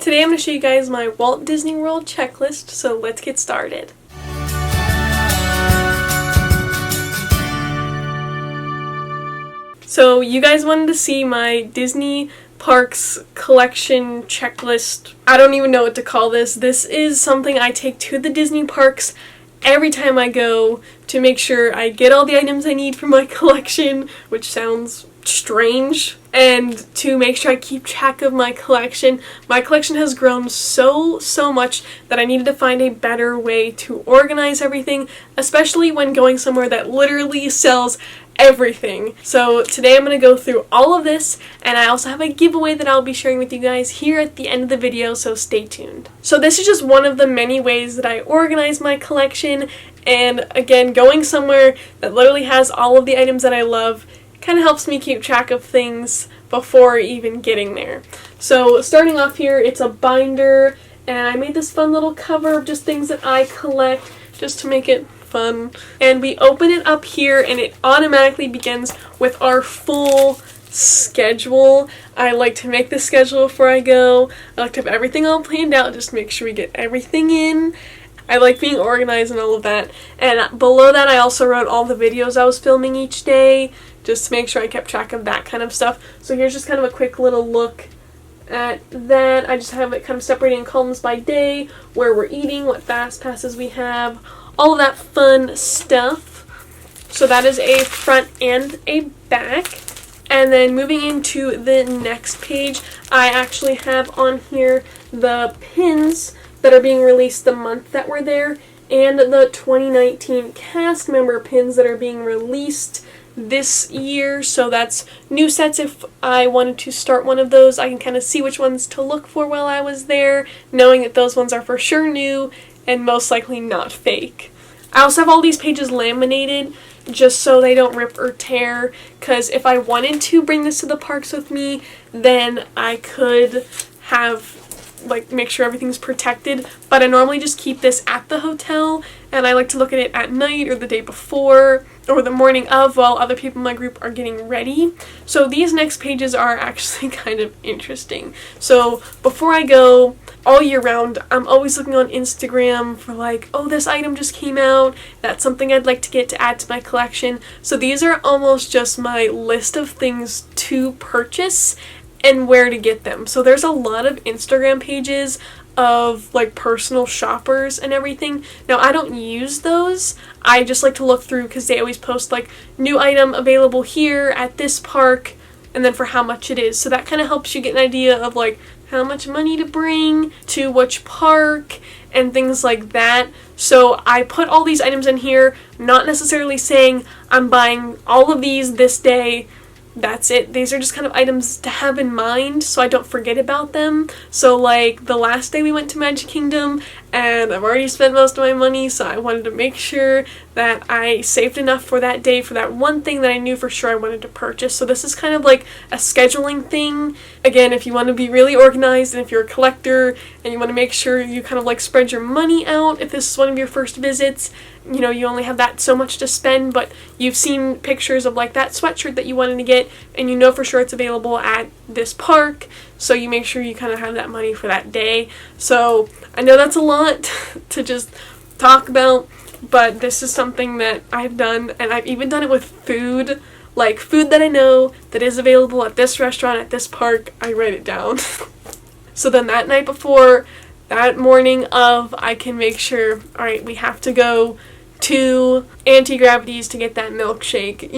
Today I'm going to show you guys my Walt Disney World checklist, so let's get started. So you guys wanted to see my Disney Parks collection checklist. I don't even know what to call this. This is something I take to the Disney parks every time I go to make sure I get all the items I need for my collection, which sounds strange, and to make sure I keep track of my collection. My collection has grown so much that I needed to find a better way to organize everything, especially when going somewhere that literally sells everything. So today I'm going to go through all of this, and I also have a giveaway that I'll be sharing with you guys here at the end of the video, so stay tuned. So this is just one of the many ways that I organize my collection, and again, going somewhere that literally has all of the items that I love kind of helps me keep track of things before even getting there. So starting off here, it's a binder, and I made this fun little cover of just things that I collect just to make it fun. And we open it up here and it automatically begins with our full schedule. I like to make the schedule before I go. I like to have everything all planned out just to make sure we get everything in. I like being organized and all of that. And below that I also wrote all the videos I was filming each day just to make sure I kept track of that kind of stuff. So here's just kind of a quick little look at that. I just have it kind of separated in columns by day, where we're eating, what fast passes we have, all of that fun stuff. So that is a front and a back. And then moving into the next page, I actually have on here the pins that are being released the month that we're there, and the 2019 cast member pins that are being released this year. So that's new sets. If I wanted to start one of those, I can kind of see which ones to look for while I was there, knowing that those ones are for sure new and most likely not fake. I also have all these pages laminated just so they don't rip or tear, because if I wanted to bring this to the parks with me, then I could have make sure everything's protected, but I normally just keep this at the hotel, and I like to look at it at night or the day before or the morning of while other people in my group are getting ready. So these next pages are actually kind of interesting. So before I go, all year round, I'm always looking on Instagram for oh, this item just came out, that's something I'd like to get to add to my collection. So these are almost just my list of things to purchase and where to get them. So there's a lot of Instagram pages of personal shoppers and everything. Now I don't use those. I just like to look through because they always post new item available here at this park and then for how much it is. So that kind of helps you get an idea of how much money to bring to which park and things like that. So I put all these items in here, not necessarily saying I'm buying all of these this day. That's it. These are just kind of items to have in mind so I don't forget about them. So the last day we went to Magic Kingdom, and I've already spent most of my money, so I wanted to make sure that I saved enough for that day for that one thing that I knew for sure I wanted to purchase. So this is kind of a scheduling thing. Again, if you want to be really organized and if you're a collector and you want to make sure you kind of spread your money out, if this is one of your first visits, you only have that so much to spend, but you've seen pictures of that sweatshirt that you wanted to get and you know for sure it's available at this park, so you make sure you kind of have that money for that day. So I know that's a lot to just talk about, but this is something that I've done, and I've even done it with food. Food that I know that is available at this restaurant, at this park, I write it down. So then that night before, that morning of, I can make sure, alright, we have to go to Anti-Gravity's to get that milkshake,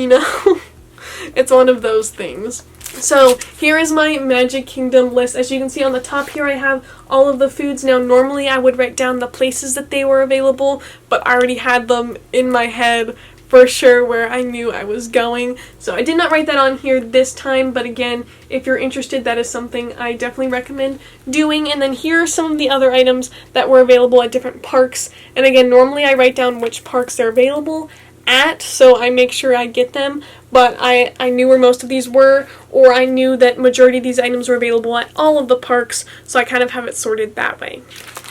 It's one of those things. So here is my Magic Kingdom list. As you can see on the top here, I have all of the foods. Now normally I would write down the places that they were available, but I already had them in my head for sure where I knew I was going. So I did not write that on here this time, but again, if you're interested, that is something I definitely recommend doing. And then here are some of the other items that were available at different parks. And again, normally I write down which parks they're available at, so I make sure I get them, but I knew where most of these were, or I knew that majority of these items were available at all of the parks, so I kind of have it sorted that way.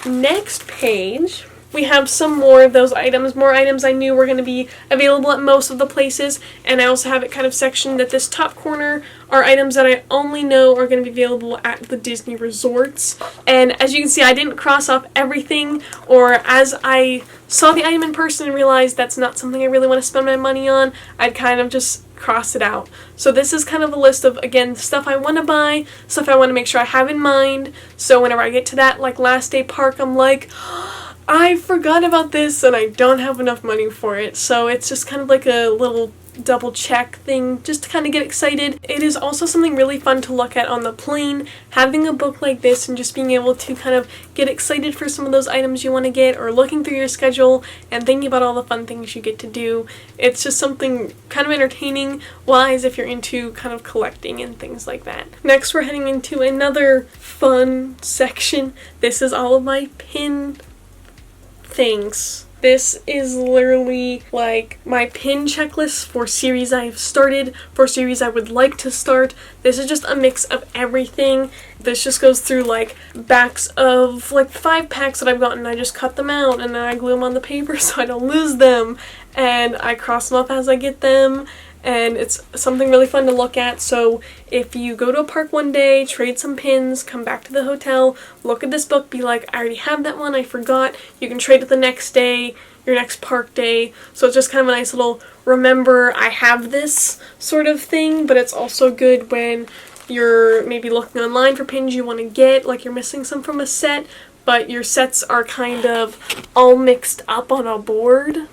Next page, we have some more of those items, more items I knew were going to be available at most of the places, and I also have it kind of sectioned at this top corner are items that I only know are going to be available at the Disney resorts. And as you can see, I didn't cross off everything, or as I saw the item in person and realized that's not something I really want to spend my money on, I'd kind of just cross it out. So this is kind of a list of, again, stuff I want to buy, stuff I want to make sure I have in mind, so whenever I get to that, like, last day park, I'm like, I forgot about this and I don't have enough money for it. So it's just kind of like a little double check thing just to kind of get excited. It is also something really fun to look at on the plane, having a book like this and just being able to kind of get excited for some of those items you want to get, or looking through your schedule and thinking about all the fun things you get to do. It's just something kind of entertaining wise if you're into kind of collecting and things like that. Next, we're heading into another fun section. This is all of my pin things. This is literally like my pin checklist for series I've started, for series I would like to start. This is just a mix of everything. This just goes through like backs of like 5 packs that I've gotten. I just cut them out and then I glue them on the paper so I don't lose them, and I cross them off as I get them. And it's something really fun to look at. So if you go to a park one day, trade some pins, come back to the hotel, look at this book, be like, I already have that one, I forgot. You can trade it the next day, your next park day. So it's just kind of a nice little remember I have this sort of thing. But it's also good when you're maybe looking online for pins you want to get, like you're missing some from a set, but your sets are kind of all mixed up on a board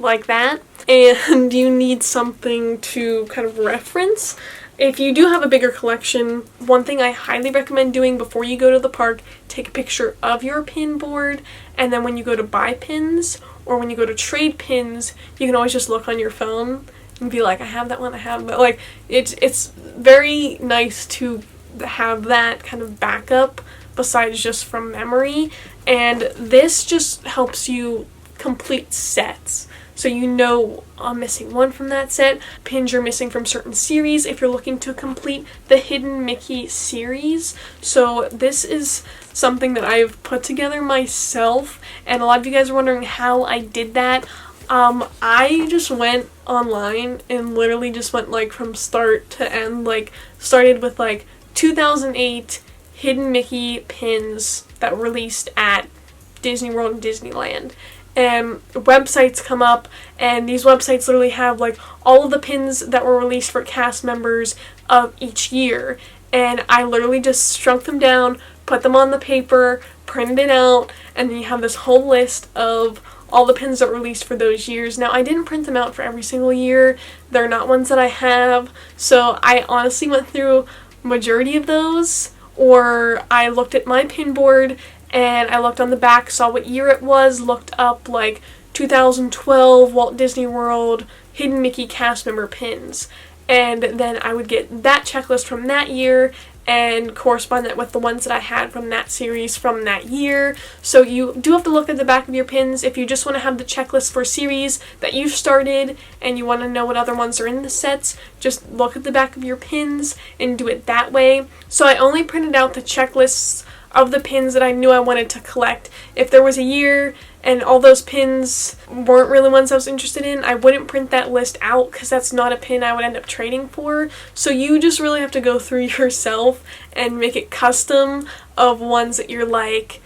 like that, and you need something to kind of reference. If you do have a bigger collection, one thing I highly recommend doing before you go to the park, take a picture of your pin board, and then when you go to buy pins or when you go to trade pins, you can always just look on your phone and be like, I have that one, I have that. Like, it's very nice to have that kind of backup besides just from memory, and this just helps you complete sets. So you know I'm missing one from that set, pins you're missing from certain series if you're looking to complete the Hidden Mickey series. So this is something that I've put together myself, and a lot of you guys are wondering how I did that. I just went online and literally just went like from start to end, like started with like 2008 Hidden Mickey pins that were released at Disney World and Disneyland. And websites come up, and these websites literally have like all of the pins that were released for cast members of each year, and I literally just shrunk them down, put them on the paper, printed it out, and then you have this whole list of all the pins that were released for those years. Now, I didn't print them out for every single year. They're not ones that I have, so I honestly went through majority of those, or I looked at my pin board and I looked on the back, saw what year it was, looked up like 2012 Walt Disney World Hidden Mickey cast member pins. And then I would get that checklist from that year and correspond that with the ones that I had from that series from that year. So you do have to look at the back of your pins if you just want to have the checklist for series that you've started and you want to know what other ones are in the sets. Just look at the back of your pins and do it that way. So I only printed out the checklists of the pins that I knew I wanted to collect. If there was a year and all those pins weren't really ones I was interested in, I wouldn't print that list out because that's not a pin I would end up trading for. So you just really have to go through yourself and make it custom of ones that you're like,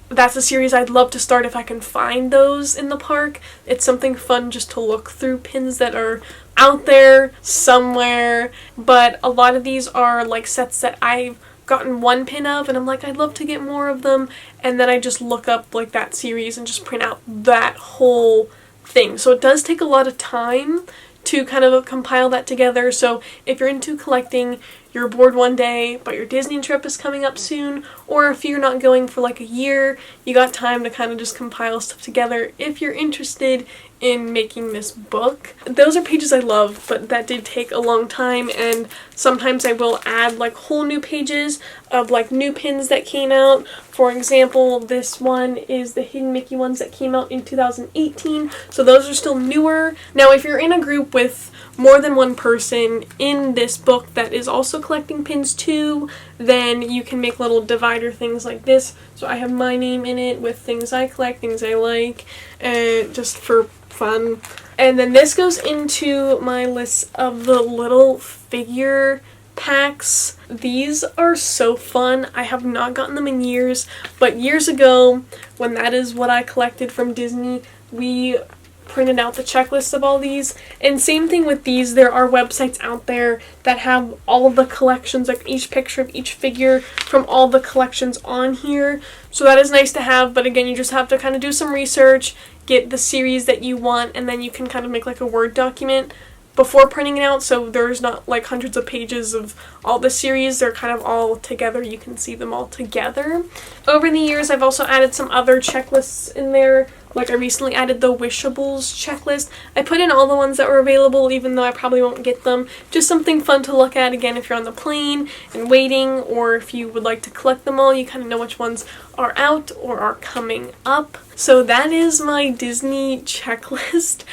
that's a series I'd love to start if I can find those in the park. It's something fun just to look through pins that are out there somewhere, but a lot of these are like sets that I've gotten one pin of and I'm like, I'd love to get more of them, and then I just look up like that series and just print out that whole thing. So it does take a lot of time to kind of compile that together. So if you're into collecting, you're bored one day but your Disney trip is coming up soon, or if you're not going for like a year, you got time to kind of just compile stuff together if you're interested in making this book. Those are pages I love, but that did take a long time, and sometimes I will add like whole new pages of like new pins that came out. For example, this one is the Hidden Mickey ones that came out in 2018, so those are still newer. Now, if you're in a group with more than one person in this book that is also collecting pins too, then you can make little divider things like this. So I have my name in it with things I collect, things I like, just for fun. And then this goes into my list of the little figure packs. These are so fun. I have not gotten them in years, but years ago, when that is what I collected from Disney, we printed out the checklist of all these. And same thing with these, there are websites out there that have all of the collections, like each picture of each figure from all the collections on here. So that is nice to have, but again, you just have to kind of do some research, get the series that you want, and then you can kind of make like a Word document before printing it out, so there's not like hundreds of pages of all the series. They're kind of all together. You can see them all together. Over the years, I've also added some other checklists in there. Like I recently added the Wishables checklist. I put in all the ones that were available, even though I probably won't get them. Just something fun to look at, again, if you're on the plane and waiting, or if you would like to collect them all, you kind of know which ones are out or are coming up. So that is my Disney checklist.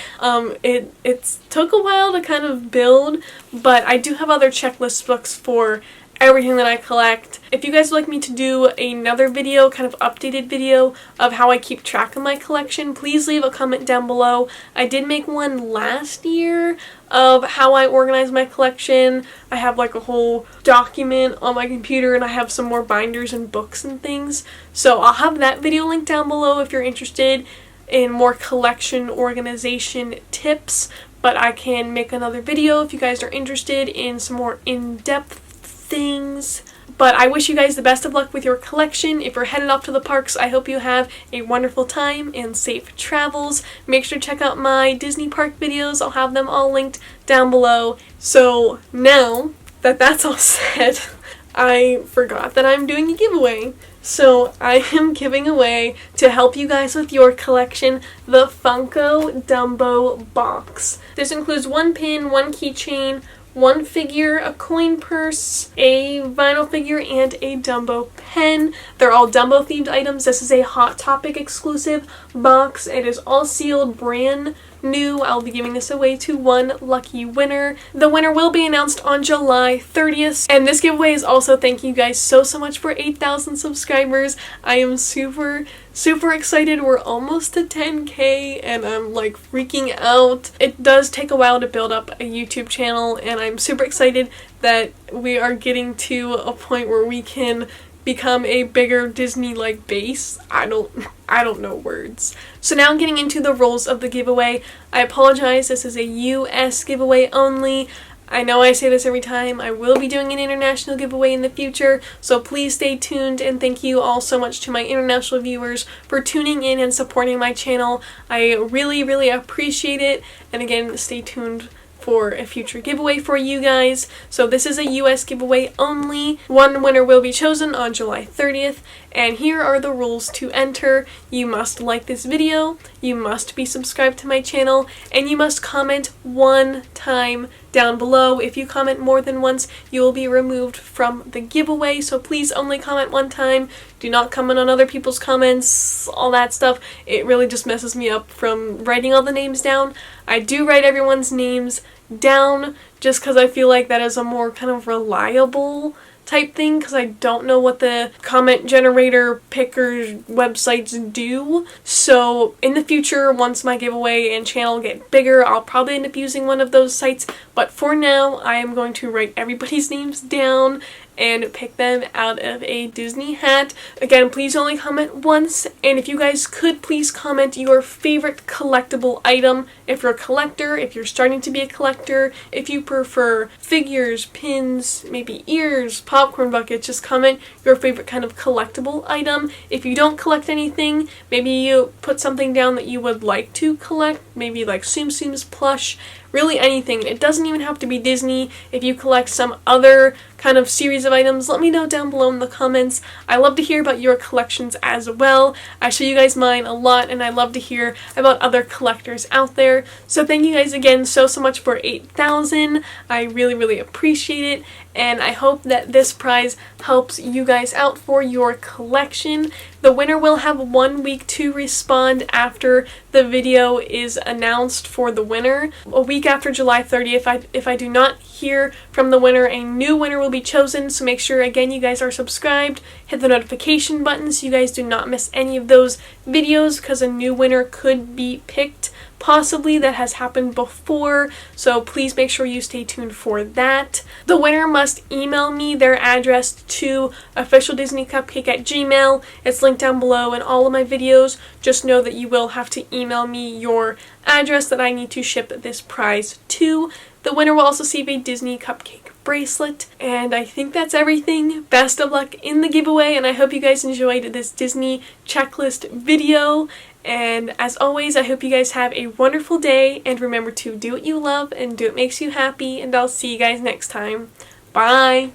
It took a while to kind of build, but I do have other checklist books for everything that I collect. If you guys would like me to do another video, kind of updated video of how I keep track of my collection, please leave a comment down below. I did make one last year of how I organize my collection. I have like a whole document on my computer, and I have some more binders and books and things. So I'll have that video linked down below if you're interested in more collection organization tips. But I can make another video if you guys are interested in some more in-depth things. But I wish you guys the best of luck with your collection. If you're headed off to the parks, I hope you have a wonderful time and safe travels. Make sure to check out my Disney park videos. I'll have them all linked down below. So now that that's all said, I forgot that I'm doing a giveaway. So I am giving away, to help you guys with your collection, the Funko Dumbo box. This includes one pin, one keychain, one figure, a coin purse, a vinyl figure, and a Dumbo pen. They're all Dumbo themed items. This is a Hot Topic exclusive box. It is all sealed, brand new. I'll be giving this away to one lucky winner. The winner will be announced on July 30th. And this giveaway is also thanking you guys so much for 8,000 subscribers. I am super excited. We're almost to 10K and I'm like freaking out. It does take a while to build up a YouTube channel, and I'm super excited that we are getting to a point where we can become a bigger Disney-like base. I don't know words. So now I'm getting into the rules of the giveaway. I apologize, this is a US giveaway only. I know I say this every time. I will be doing an international giveaway in the future, so please stay tuned, and thank you all so much to my international viewers for tuning in and supporting my channel. I really appreciate it, and again, stay tuned for a future giveaway for you guys. So this is a US giveaway only. One winner will be chosen on July 30th, and here are the rules to enter. You must like this video, you must be subscribed to my channel, and you must comment one time down below. If you comment more than once, you will be removed from the giveaway, so please only comment one time. Do not comment on other people's comments, all that stuff. It really just messes me up from writing all the names down. I do write everyone's names down just because I feel like that is a more kind of reliable type thing, because I don't know what the comment generator picker websites do. So in the future, once my giveaway and channel get bigger, I'll probably end up using one of those sites, but for now I am going to write everybody's names down and pick them out of a Disney hat. Again, please only comment once, and if you guys could please comment your favorite collectible item. If you're a collector, if you're starting to be a collector, if you prefer figures, pins, maybe ears, popcorn buckets, just comment your favorite kind of collectible item. If you don't collect anything, maybe you put something down that you would like to collect, maybe like Tsum Tsum's plush, really anything. It doesn't even have to be Disney. If you collect some other kind of series of items, let me know down below in the comments. I love to hear about your collections as well. I show you guys mine a lot, and I love to hear about other collectors out there. So thank you guys again so much for 8,000. I really appreciate it, and I hope that this prize helps you guys out for your collection. The winner will have 1 week to respond after the video is announced for the winner. A week after July 30th, if I do not hear from the winner, a new winner will be chosen. So make sure, again, you guys are subscribed. Hit the notification button so you guys do not miss any of those videos, because a new winner could be picked. Possibly that has happened before, so please make sure you stay tuned for that. The winner must email me their address to officialdisneycupcake@gmail.com. It's linked down below in all of my videos. Just know that you will have to email me your address that I need to ship this prize to. The winner will also receive a Disney cupcake bracelet, and I think that's everything. Best of luck in the giveaway, and I hope you guys enjoyed this Disney checklist video. And as always, I hope you guys have a wonderful day, and remember to do what you love and do what makes you happy, and I'll see you guys next time. Bye!